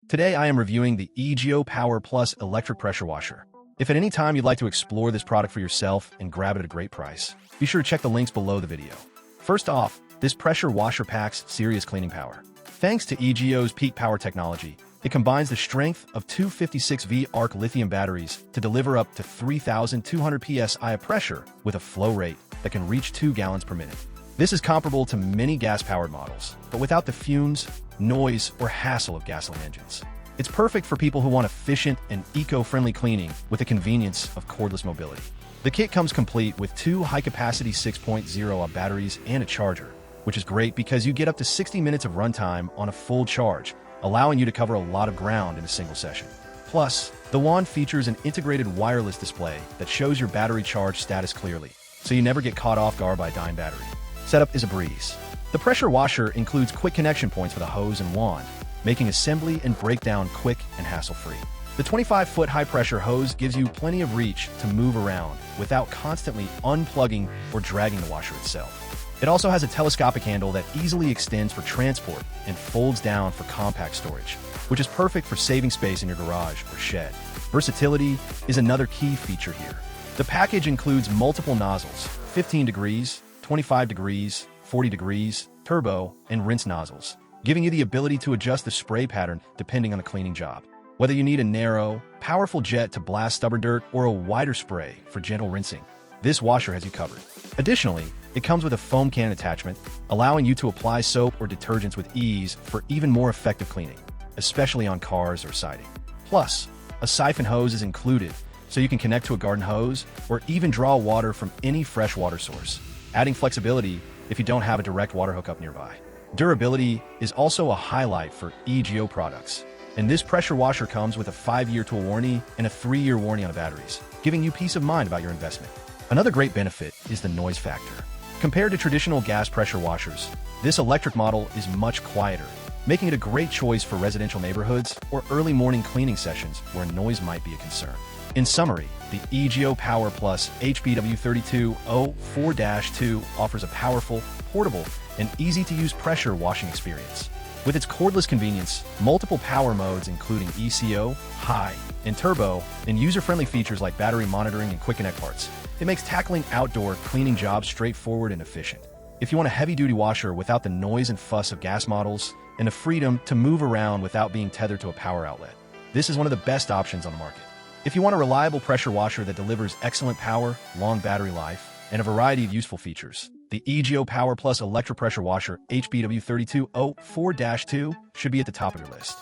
Today I am reviewing the EGO Power Plus Electric Pressure Washer. If at any time you'd like to explore this product for yourself and grab it at a great price, be sure to check the links below the video. First off, this pressure washer packs serious cleaning power. Thanks to EGO's peak power technology, it combines the strength of two 56V arc lithium batteries to deliver up to 3,200 PSI of pressure with a flow rate that can reach 2 gallons per minute. This is comparable to many gas-powered models, but without the fumes, noise, or hassle of gasoline engines. It's perfect for people who want efficient and eco-friendly cleaning with the convenience of cordless mobility. The kit comes complete with two high-capacity 6.0 batteries and a charger, which is great because you get up to 60 minutes of runtime on a full charge, allowing you to cover a lot of ground in a single session. Plus, the wand features an integrated wireless display that shows your battery charge status clearly, so you never get caught off guard by a dying battery. Setup is a breeze. The pressure washer includes quick connection points for the hose and wand, making assembly and breakdown quick and hassle-free. The 25-foot high-pressure hose gives you plenty of reach to move around without constantly unplugging or dragging the washer itself. It also has a telescopic handle that easily extends for transport and folds down for compact storage, which is perfect for saving space in your garage or shed. Versatility is another key feature here. The package includes multiple nozzles, 15 degrees, 25 degrees, 40 degrees, turbo, and rinse nozzles, giving you the ability to adjust the spray pattern depending on the cleaning job. Whether you need a narrow, powerful jet to blast stubborn dirt or a wider spray for gentle rinsing, this washer has you covered. Additionally, it comes with a foam can attachment, allowing you to apply soap or detergents with ease for even more effective cleaning, especially on cars or siding. Plus, a siphon hose is included, so you can connect to a garden hose or even draw water from any fresh water source, adding flexibility if you don't have a direct water hookup nearby. Durability is also a highlight for EGO products, and this pressure washer comes with a 5-year tool warranty and a 3-year warranty on the batteries, giving you peace of mind about your investment. Another great benefit is the noise factor. Compared to traditional gas pressure washers, this electric model is much quieter, making it a great choice for residential neighborhoods or early morning cleaning sessions where noise might be a concern. In summary, the EGO Power Plus HPW3204-2 offers a powerful, portable, and easy-to-use pressure washing experience. With its cordless convenience, multiple power modes including ECO, high, and turbo, and user-friendly features like battery monitoring and quick connect parts, it makes tackling outdoor cleaning jobs straightforward and efficient. If you want a heavy-duty washer without the noise and fuss of gas models, and the freedom to move around without being tethered to a power outlet, this is one of the best options on the market. If you want a reliable pressure washer that delivers excellent power, long battery life, and a variety of useful features, the EGO Power Plus Electric Pressure Washer HPW3204-2 should be at the top of your list.